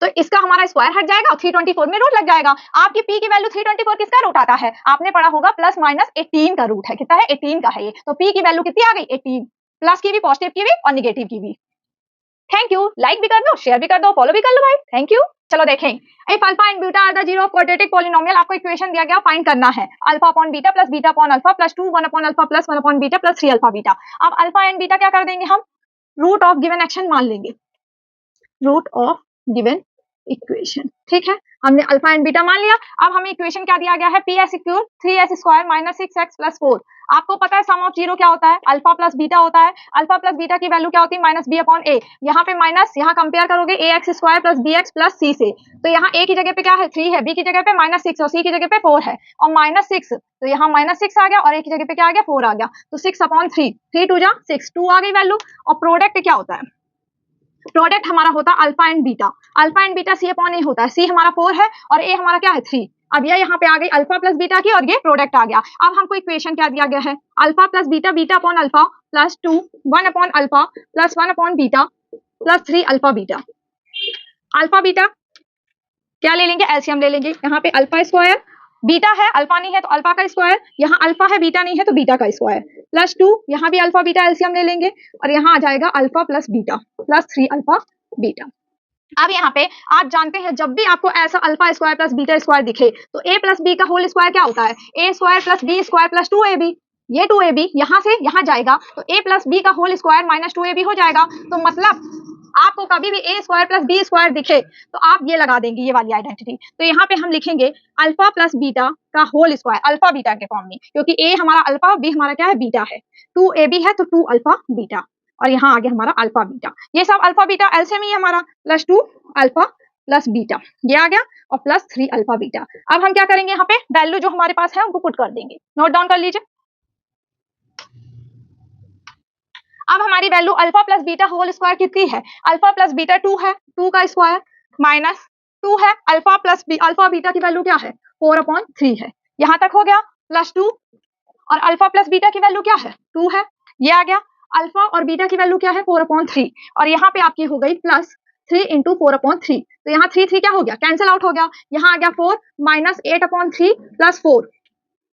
तो इसका हमारा स्क्वायर हट जाएगा और 324 में रूट लग जाएगा। आपकी p की वैल्यू 324 किसका रूट आता है, आपने पढ़ा होगा प्लस माइनस 18 का रूट है, कितना है 18 का है ये। तो p की वैल्यू कितनी आ गई 18, प्लस की भी, पॉजिटिव की भी और नेगेटिव की भी। थैंक यू, लाइक भी कर दो, शेयर भी कर दो, फॉलो भी कर लो भाई, थैंक यू। चलो देखें, if alpha and beta are the zero of quadratic polynomial, आपको इक्वेशन दिया गया फाइंड करना है, alpha upon beta plus beta upon alpha plus 2 1 upon alpha plus 1 upon beta plus 3 alpha beta. अब अल्फा एंड बीटा क्या कर देंगे हम, रूट ऑफ गिवन एक्शन मान लेंगे, रूट ऑफ गिवन इक्वेशन, ठीक है, हमने अल्फा एंड बीटा मान लिया। अब हमें इक्वेशन क्या दिया गया है, P S equal 3s square minus 6x plus 4। आपको पता है सम ऑफ जीरो क्या होता है, अल्फा प्लस बीटा होता है। अल्फा प्लस बीटा की वैल्यू क्या होती है, माइनस बी अपॉन ए। यहाँ पे माइनस, यहाँ कंपेयर करोगे A X square plus B X plus C से, तो यहाँ ए की जगह पे क्या है 3 है, बी की जगह पे माइनस 6 और सी की जगह पे 4 है, और माइनस 6 तो यहाँ माइनस 6 आ गया और ए की जगह पे क्या आ गया 4 आ गया, तो 6 अपॉन 3, 3 2 जा 6, 2 आ गई वैल्यू। और प्रोडक्ट क्या होता है, प्रोडक्ट हमारा होता है alpha and beta, alpha and beta C upon A होता है, सी हमारा 4 है और ए हमारा क्या है 3। अब ये यहाँ पे आ गई अल्फा प्लस बीटा की और ये प्रोडक्ट आ गया। अब हमको इक्वेशन क्या दिया गया है, alpha plus beta, beta upon alpha plus 2 1 upon alpha plus 1 upon beta plus 3 alpha beta. Alpha beta क्या ले लेंगे, एलसीएम ले लेंगे, यहाँ पे अल्फा स्क्वायर, बीटा है अल्फा नहीं है तो अल्फा का स्क्वायर, यहाँ अल्फा है बीटा नहीं है तो बीटा का स्क्वायर, प्लस 2, यहाँ भी अल्फा बीटा एलसीएम ले लेंगे और यहाँ आ जाएगा alpha plus beta plus 3 alpha beta. अब यहाँ पे आप जानते हैं जब भी आपको ऐसा alpha square plus beta square दिखे तो a प्लस बी का होल स्क्वायर क्या होता है, a square plus B square plus 2ab। ये 2ab यहाँ से यहाँ जाएगा तो a प्लस बी का होल स्क्वायर माइनस 2ab हो जाएगा। तो मतलब आपको कभी भी a square plus B square दिखे तो आप ये लगा देंगे, ये वाली आइडेंटिटी। तो यहाँ पे हम लिखेंगे अल्फा प्लस बीटा का होल स्क्वायर, अल्फा बीटा के फॉर्म में, क्योंकि a हमारा अल्फा, b हमारा क्या है बीटा है, 2ab है तो 2 अल्फा बीटा, और यहाँ आ गया हमारा अल्फा बीटा। ये सब अल्फा बीटा एलसीएम ही है हमारा, प्लस 2 अल्फा प्लस बीटा ये आ गया और प्लस 3 अल्फा बीटा। अब हम क्या करेंगे, यहाँ पे वैल्यू जो हमारे पास है उनको पुट कर देंगे, नोट डाउन कर लीजिए। अब हमारी value alpha plus beta whole square कितनी है, अल्फा प्लस बीटा 2 है, 2 का स्क्वायर माइनस 2 है, अल्फा प्लस अल्फा बीटा की वैल्यू क्या है 4/3 है, यहाँ तक हो गया, प्लस 2 और अल्फा प्लस बीटा की वैल्यू क्या है 2 है, ये आ गया, अल्फा और बीटा की वैल्यू क्या है 4/3, और यहाँ पे आपकी हो गई प्लस 3 इंटू 4/3, तो यहाँ 3 3 क्या हो गया कैंसिल आउट हो गया, यहाँ आ गया 4 माइनस 8/3 प्लस 4,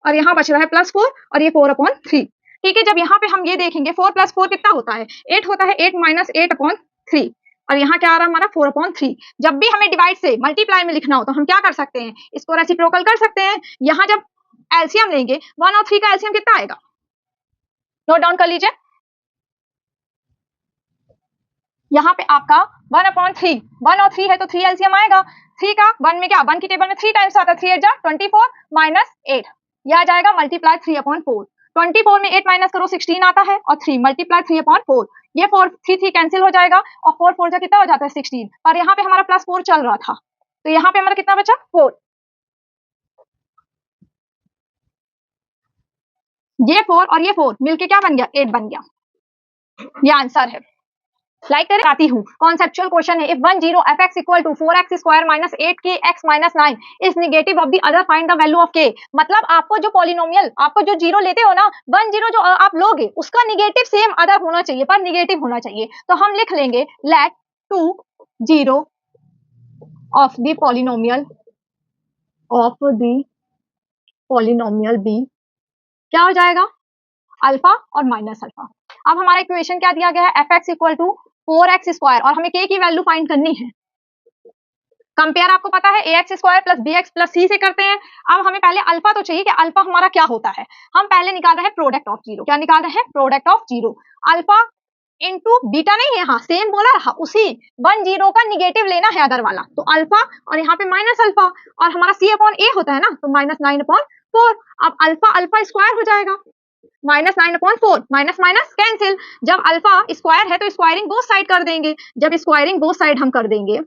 और यहाँ बच रहा है प्लस 4 और ये 4/3। ठीक है, जब यहाँ पे हम ये देखेंगे 4 प्लस 4 कितना होता है 8 होता है, 8 माइनस 8/3, और यहाँ क्या आ रहा है हमारा 4/3। जब भी हमें डिवाइड से मल्टीप्लाई में लिखना हो तो हम क्या कर सकते हैं, इसको रेसिप्रोकल कर सकते हैं। यहाँ जब एलसीएम लेंगे 1 और 3 का एलसीएम कितना आएगा, नोट डाउन कर लीजिए। यहाँ पे आपका 1/3, 1 और 3 है तो 3 एलसीएम आएगा, 3 का 1 में क्या, 1 की टेबल में 3 टाइम्स आता है, 3 8 जा 24 माइनस 8, यह आ जाएगा मल्टीप्लाई 3/4, 24 में 8 माइनस करो 16 आता है, और 3 मल्टीप्लाई 3/4, ये 4 3 3 कैंसिल हो जाएगा और 4 4 जा कितना हो जाता है 16, और यहाँ पे हमारा प्लस 4 चल रहा था तो यहाँ पे हमारा कितना बचा 4, ये 4 और ये 4 मिलके क्या बन गया 8 बन गया, ये आंसर है। लाइक करें आती हूँ, कॉन्सेप्चुअल क्वेश्चन है, if 1 0 fx equal to 4x square minus 8kx minus 9 is negative of the other, find the value of k। मतलब आपको जो पॉलिनोमियल, आपको जो जीरो लेते हो ना 1 0 जो आप लोगे उसका नेगेटिव सेम अदर होना चाहिए, पर नेगेटिव होना चाहिए, तो हम लिख लेंगे let 2 0 of the polynomial b क्या हो जाएगा अल्फा और माइनस अल्फा। अब हमारा इक्वेशन क्या दिया गया है, fx equal to 4x square, और हमें k की वैल्यू फाइंड करनी है। कंपेयर आपको पता है ax square plus bx plus c से करते हैं। अब हमें पहले अल्फा तो चाहिए कि अल्फा हमारा क्या होता है, हम पहले निकाल रहे हैं प्रोडक्ट ऑफ जीरो, क्या निकाल रहे हैं product of zero, alpha into beta नहीं है, हाँ सेम बोला रहा, उसी 1 0 का निगेटिव लेना है अदर वाला, तो अल्फा और यहाँ पे माइनस अल्फा, और हमारा c/a होता है ना तो माइनस 9/4, अब अल्फा अल्फा स्क्वायर हो जाएगा माइनस 9/4, माइनस माइनस कैंसिल, जब अल्फा स्क्वायर है तो स्क्वायरिंग बोथ साइड कर देंगे, जब स्क्वायरिंग बोथ साइड हम कर देंगे,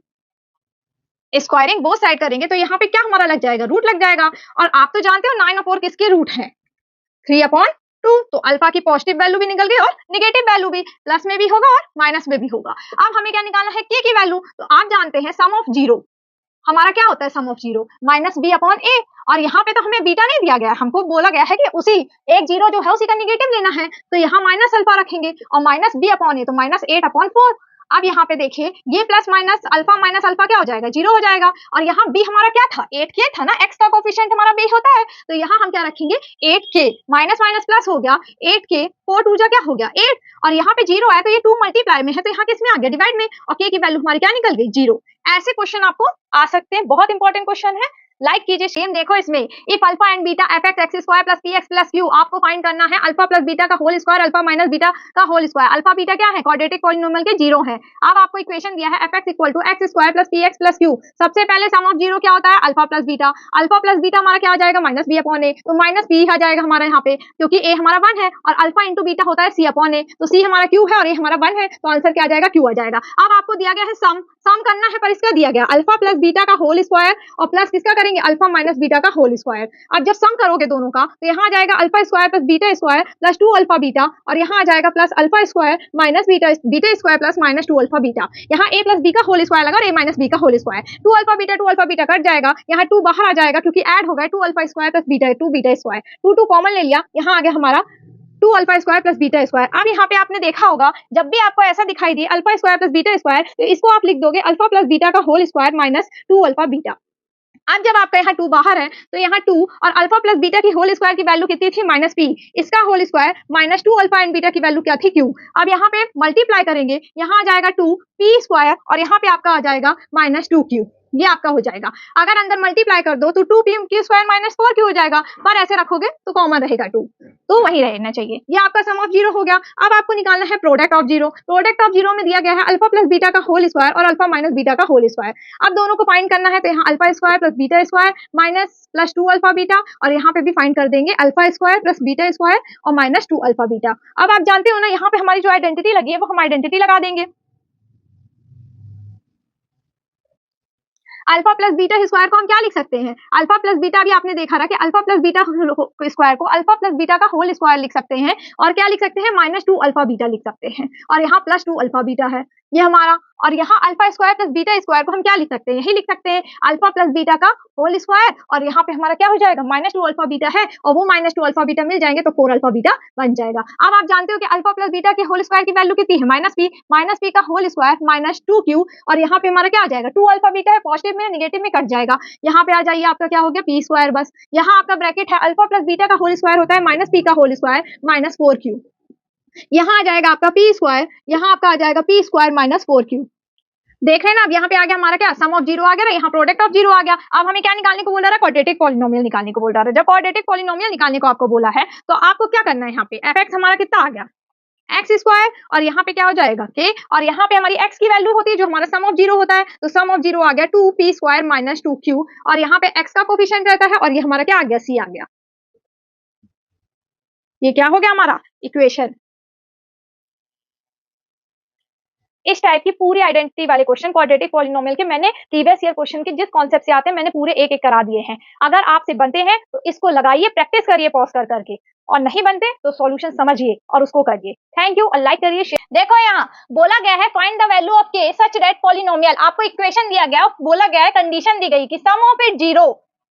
स्क्वायरिंग बोथ साइड करेंगे तो यहाँ पे क्या हमारा लग जाएगा रूट लग जाएगा, और आप तो जानते हो 9/4 किसके रूट है 3/4, 2, तो अल्फा की पॉजिटिव वैल्यू भी निकल गई और नेगेटिव वैल्यू भी, प्लस में भी होगा और माइनस में भी होगा। अब हमें क्या निकालना है, के की वैल्यू। तो आप जानते हैं सम ऑफ जीरो हमारा क्या होता है, sum of zero minus B upon A, और यहाँ पे तो हमें बीटा नहीं दिया गया है, हमको बोला गया है कि उसी एक जीरो जो है उसी का निगेटिव लेना है, तो यहाँ माइनस अल्फा रखेंगे और माइनस बी अपॉन ए, तो माइनस 8 अपॉन 4। अब यहाँ पे देखिए ये प्लस माइनस अल्फा क्या हो जाएगा, जीरो हो जाएगा, और यहाँ बी हमारा क्या था, 8k था ना, एक्स का कोफिशिएंट हमारा बी होता है, तो यहाँ हम क्या रखेंगे 8k, माइनस माइनस प्लस हो गया 8k, 4 2 जा क्या हो गया 8, और यहाँ पे जीरो है तो ये 2 मल्टीप्लाई में है, तो यहाँ किस में आ गया, डिवाइड में, और k की वैल्यू हमारी क्या निकल गई, जीरो। ऐसे क्वेश्चन आपको आ सकते हैं, बहुत इंपॉर्टेंट क्वेश्चन है, लाइक कीजिए। सेम देखो इसमें, if alpha and beta f x x square plus p x plus q, आपको फाइंड करना है अल्फा प्लस बीटा का whole square, alpha minus beta का होल स्क्वायर। अल्फा बीटा क्या है, क्वाड्रेटिक पॉलिनोमियल के जीरो है। अब आपको इक्वेशन दिया है f x equal to x square plus p x plus q. सबसे पहले सम ऑफ जीरो क्या होता है, alpha plus beta. Alpha plus beta हमारा क्या आ जाएगा, माइनस बी अपॉन ए, तो माइनस बी आ जाएगा हमारा यहाँ पे, क्योंकि ए हमारा 1 है और अल्फा इंटू बीटा होता है सी अपॉन ए, तो सी हमारा क्यू है और ए हमारा 1 है, तो आंसर क्या आ जाएगा, क्यू आ जाएगा। अब आपको दिया गया है सम करना है, पर इसका दिया गया अल्फा प्लस बीटा का होल स्क्वायर और प्लस किसका करेंगे, अल्फा माइनस बीटा का होल स्क्वायर। अब जब सम करोगे दोनों का, तो यहाँ आ जाएगा alpha square plus beta square plus 2 alpha beta, और यहाँ आ जाएगा plus alpha square minus beta square plus minus 2 alpha beta. यहाँ a प्लस बी का होल स्क्वायर लगा और a माइनस बी का whole square, 2 alpha beta cut जाएगा, यहाँ 2 बाहर आ जाएगा क्योंकि ऐड हो गया 2 alpha square plus beta 2 beta square, 2 common ले लिया, यहाँ आ गया हमारा 2 alpha square plus beta square. अब यहाँ पे आपने देखा होगा जब भी आपको ऐसा दिखाई दिए alpha square plus beta square, तो इसको आप लिख दोगे अल्फा प्लस बीटा का whole square minus 2 alpha beta. अब जब आपका यहाँ 2 बाहर है, तो यहाँ 2 और अल्फा प्लस बीटा की होल स्क्वायर की वैल्यू कितनी थी, माइनस पी, इसका whole square minus 2 alpha and beta की वैल्यू क्या थी, क्यू। अब यहाँ पे मल्टीप्लाई करेंगे, यहाँ आ जाएगा 2 पी स्क्वायर और यहाँ पे आपका आ जाएगा माइनस 2 क्यू, ये आपका हो जाएगा। अगर अंदर मल्टीप्लाई कर दो तो 2 P Q square minus 4 Q हो जाएगा, पर ऐसे रखोगे तो कॉमन रहेगा 2, तो वही रहना चाहिए। ये आपका सम ऑफ जीरो हो गया। अब आपको निकालना है product of zero. Product of zero में दिया गया है अल्फा प्लस बीटा का होल स्क्वायर और अल्फा माइनस बीटा का होल स्क्वायर। अब दोनों को फाइंड करना है, तो यहाँ alpha square plus beta square minus plus 2 alpha beta, और यहाँ पे भी फाइंड कर देंगे alpha square plus beta square और माइनस 2 अल्फा बीटा। अब आप जानते हो ना, यहाँ पे हमारी जो आइडेंटिटी लगी है वो हम आइडेंटिटी लगा देंगे। अल्फा प्लस बीटा स्क्वायर को हम क्या लिख सकते हैं, अल्फा प्लस बीटा, अभी आपने देखा रहा कि अल्फा प्लस बीटा स्क्वायर को अल्फा प्लस बीटा का होल स्क्वायर लिख सकते हैं, और क्या लिख सकते हैं, माइनस 2 अल्फा बीटा लिख सकते हैं, और यहाँ प्लस 2 अल्फा बीटा है ये हमारा, और यहाँ alpha square plus beta square को हम क्या लिख सकते हैं, यही लिख सकते हैं अल्फा प्लस बीटा का होल स्क्वायर, और यहाँ पे हमारा क्या हो जाएगा, माइनस 2 अल्फा बीटा है, और वो माइनस 2 अल्फा बीटा मिल जाएंगे तो 4 अल्फा बीटा बन जाएगा। अब आप जानते हो कि अल्फा प्लस बीटा के होल स्क्वायर की वैल्यू कितनी है, माइनस पी का होल स्क्वायर माइनस 2 क्यू, और यहाँ पे हमारा क्या आ जाएगा, 2 अल्फा बीटा है, पॉजिटिव में नेगेटिव में कट जाएगा, यहाँ पे आ जाइए आपका क्या हो गया पी स्क्वायर, बस यहाँ आपका ब्रैकेट है अल्फा प्लस बीटा का होल स्क्वायर होता है माइनस पी का होल स्क्वायर माइनस 4 क्यू, यहाँ आ जाएगा आपका पी स्क्वायर, यहाँ आपका आ जाएगा पी स्क्वायर माइनस 4 क्यू। देख रहे हैं ना, अब यहाँ पे आ गया हमारा क्या, सम ऑफ जीरो आ गया, यहाँ प्रोडक्ट ऑफ जीरो आ गया। अब हमें क्या निकालने को बोल रहा है, क्वाड्रेटिक पॉलिनोमियल निकालने को बोल रहा है। जब क्वाड्रेटिक पॉलिनोमियल निकालने को आपको बोला है, तो आपको क्या करना है, यहाँ पे एफ एक्स हमारा कितना आ गया, एक्स स्क्वायर, और यहाँ पे क्या हो जाएगा के, और यहाँ पे हमारी एक्स की वैल्यू होती है जो हमारा सम ऑफ जीरो होता है, तो सम ऑफ जीरो आ गया 2 पी स्क्वायर माइनस 2 क्यू, और यहाँ पे एक्स का कोफिशिएंट रहता है, और ये हमारा क्या आ गया, सी आ गया। ये क्या हो गया हमारा इक्वेशन। इस टाइप की पूरी आइडेंटिटी वाले क्वेश्चन क्वाड्रेटिक पॉलिनोमियल के मैंने प्रीवियस ईयर क्वेश्चन के जिस कॉन्सेप्ट से आते हैं मैंने पूरे एक एक करा दिए हैं। अगर आपसे बनते हैं तो इसको लगाइए, प्रैक्टिस करिए पॉज कर करके, और नहीं बनते तो सॉल्यूशन समझिए और उसको करिए। थैंक यू, और लाइक करिए। देखो यहाँ बोला गया है फाइंड द वैल्यू ऑफ के सच दैट पॉलिनोमियल, आपको इक्वेशन दिया गया, बोला गया है, कंडीशन दी गई कि सम ऑफ इट जीरो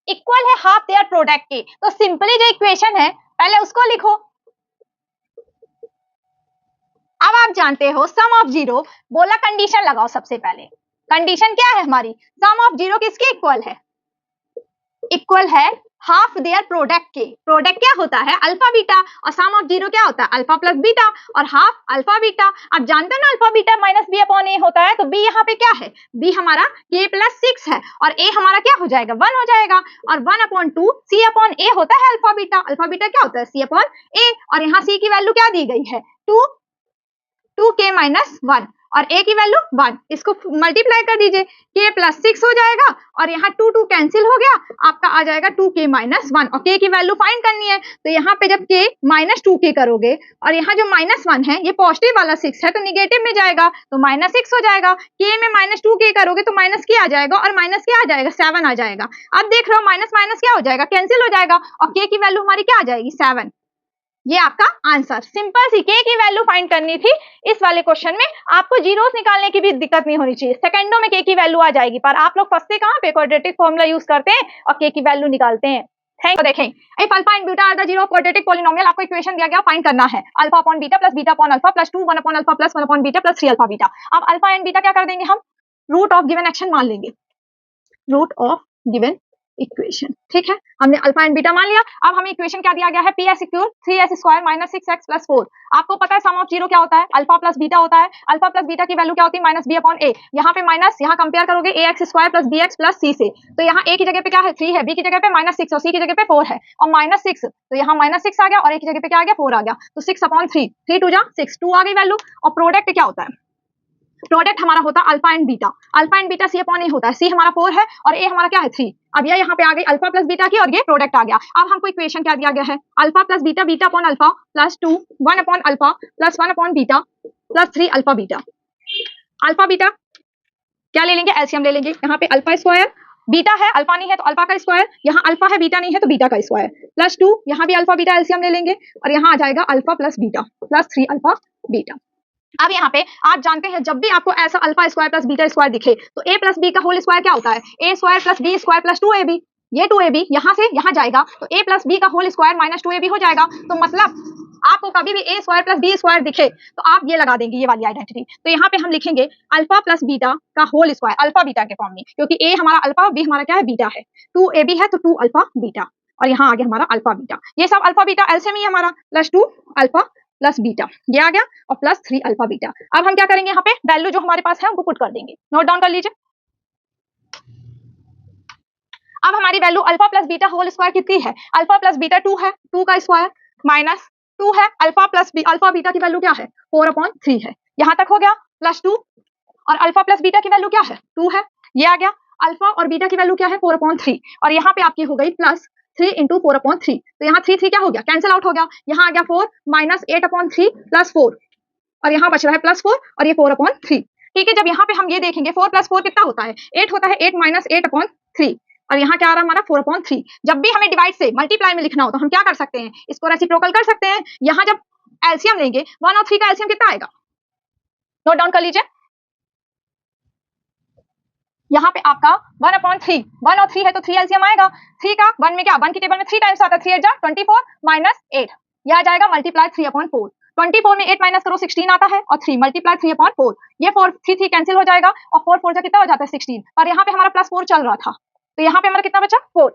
इक्वल है हाफ देयर प्रोडक्ट के, तो सिंपली जो इक्वेशन है पहले उसको लिखो। अब आप जानते हो सम ऑफ जीरो, बोला कंडीशन लगाओ, सबसे पहले कंडीशन क्या है हमारी, सम ऑफ जीरो किसके इक्वल है, इक्वल है हाफ देयर प्रोडक्ट के। प्रोडक्ट क्या होता है, अल्फा बीटा, और सम ऑफ जीरो क्या होता है, अल्फा प्लस बीटा और हाफ अल्फा बीटा। अब जानते हो ना alpha beta minus B upon A होता है, तो बी यहाँ पे क्या है, बी हमारा k प्लस 6 है, और ए हमारा क्या हो जाएगा 1 हो जाएगा, और 1 अपॉन 2 सी अपॉन ए होता है अल्फा बीटा। अल्फा बीटा क्या होता है, सी अपॉन ए, और यहाँ सी की वैल्यू क्या दी गई है 2k माइनस 1, और a की वैल्यू 1, इसको मल्टीप्लाई कर दीजिए, k प्लस 6 हो जाएगा, और यहाँ 2 कैंसिल हो गया, आपका आ जाएगा 2k माइनस 1, और k की वैल्यू फाइंड करनी है, तो यहाँ पे जब k माइनस 2k करोगे, और यहाँ जो माइनस 1 है ये पॉजिटिव वाला 6 है तो निगेटिव में जाएगा, तो माइनस 6 हो जाएगा, k में माइनस 2k करोगे तो माइनस k आ जाएगा, और माइनस क्या आ जाएगा 7 आ जाएगा। अब देख रहे हो माइनस माइनस क्या हो जाएगा, कैंसिल हो जाएगा, और k की वैल्यू हमारी क्या आ जाएगी 7। ये आपका आंसर। सिंपल सी के की वैल्यू फाइंड करनी थी इस वाले क्वेश्चन में, आपको जीरोस निकालने की भी दिक्कत नहीं होनी चाहिए, सेकंडों में के की वैल्यू आ जाएगी, पर आप लोग फंसते कहां पे, क्वाड्रेटिक फॉर्मूला यूज करते हैं और के की वैल्यू निकालते हैं। Thank you. देखें, if alpha and beta are the zero quadratic polynomial, आपको इक्वेशन दिया गया, फाइंड करना है alpha upon beta plus beta upon alpha plus 2 1 upon alpha plus 1 upon beta plus 3 alpha beta. अब अल्फा एंड बीटा क्या कर देंगे हम, रूट ऑफ गिवन एक्शन मान लेंगे, रूट ऑफ गिवन इक्वेशन। ठीक है, हमने अल्फा एंड बीटा मान लिया। अब हमें इक्वेशन क्या दिया गया है, P S equal 3s square minus 6x plus 4। आपको पता है सम ऑफ जीरो क्या होता है, अल्फा प्लस बीटा होता है। अल्फा प्लस बीटा की वैल्यू क्या होती है, माइनस बी अपॉन ए। यहाँ पे माइनस, यहाँ कंपेयर करोगे ax square plus bx plus c से, तो यहाँ a की जगह पे क्या है 3 है, b की जगह पे माइनस 6 और c की जगह पे 4 है, और माइनस 6 तो यहाँ माइनस 6 आ गया और a की जगह पे क्या आ गया 4 आ गया, तो 6 अपॉन 3, 3 टू जा 6, 2 आ गई वैल्यू। और प्रोडक्ट क्या होता है, प्रोडक्ट हमारा होता है alpha and beta, alpha and beta C upon A होता है, सी हमारा 4 है और ए हमारा क्या है 3। अब ये यहाँ पे आ गई अल्फा प्लस बीटा की और ये प्रोडक्ट आ गया। अब हमको इक्वेशन क्या दिया गया है, alpha plus beta, beta upon alpha plus 2 1 upon alpha plus 1 upon beta plus 3 alpha beta. Alpha beta क्या ले लेंगे, एलसीएम ले लेंगे। यहाँ पे अल्फा स्क्वायर, बीटा है अल्फा नहीं है तो अल्फा का स्क्वायर, यहाँ अल्फा है बीटा नहीं है तो बीटा का स्क्वायर, प्लस 2 यहाँ भी अल्फा बीटा एलसीएम ले लेंगे और यहाँ आ जाएगा alpha plus beta plus 3 alpha beta. अब यहाँ पे आप जानते हैं जब भी आपको ऐसा alpha square plus beta square दिखे तो a प्लस बी का होल स्क्वायर क्या होता है, a square plus B square plus 2ab। ये 2ab यहाँ से यहाँ जाएगा तो a प्लस बी का होल स्क्वायर माइनस 2ab हो जाएगा। तो मतलब आपको कभी भी a square plus B square दिखे तो आप ये लगा देंगे, ये वाली आइडेंटिटी। तो यहाँ पे हम लिखेंगे अल्फा प्लस बीटा का होल स्क्वायर, अल्फा बीटा के फॉर्म में, क्योंकि a हमारा अल्फा और b हमारा क्या है बीटा है, 2ab है तो 2 अल्फा बीटा और यहाँ आ गया हमारा अल्फा बीटा। ये सब अल्फा बीटा एलसीएम ही हमारा, प्लस 2 अल्फा प्लस बीटा ये आ गया और प्लस 3 अल्फा बीटा। अब हम क्या करेंगे, यहाँ पे वैल्यू जो हमारे पास है उनको पुट कर देंगे, नोट डाउन कर लीजिए। अब हमारी value alpha plus beta whole square कितनी है, अल्फा प्लस बीटा 2 है, 2 का स्क्वायर माइनस 2 है, अल्फा प्लस अल्फा बीटा की वैल्यू क्या है 4/3 है, यहाँ तक हो गया प्लस 2 और अल्फा प्लस बीटा की वैल्यू क्या है 2 है, ये आ गया। अल्फा और बीटा की वैल्यू क्या है 4/3 और यहाँ पे आपकी हो गई प्लस 3 इंटू 4/3, तो यहाँ 3 क्या हो गया कैंसिल आउट हो गया, यहाँ आ गया 4 माइनस 8/3 प्लस 4 और यहाँ बच रहा है प्लस 4 और ये 4/3। ठीक है, जब यहाँ पे हम ये देखेंगे 4 प्लस 4 कितना होता है 8 होता है, 8 माइनस 8/3 और यहाँ क्या आ रहा है हमारा 4/3। जब भी हमें डिवाइड से मल्टीप्लाई में लिखना हो तो हम क्या कर सकते हैं, इसको रेसिप्रोकल कर सकते हैं। यहाँ जब एलसीएम लेंगे 1 और 3 का एलसीएम कितना आएगा, नोट डाउन कर लीजिए। यहाँ पे आपका 1/3, 1 और 3 है तो 3 एलसीएम आएगा, 3 का 1 में क्या, 1 की टेबल में 3 टाइम्स आता है, 3 8 जा 24 माइनस 8 यह आ जाएगा मल्टीप्लाई 3/4। 24 में 8 माइनस करो 16 आता है और 3 मल्टीप्लाई 3/4, ये 4 3 कैंसिल हो जाएगा और 4 4 जा कितना हो जाता है 16, और यहाँ पे हमारा प्लस 4 चल रहा था तो यहाँ पे हमारा कितना बचा 4,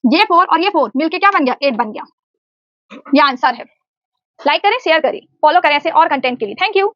ये 4 और ये 4 मिलके क्या बन गया 8 बन गया। ये आंसर है। लाइक करें, शेयर करें, फॉलो करें ऐसे और कंटेंट के लिए। Thank you.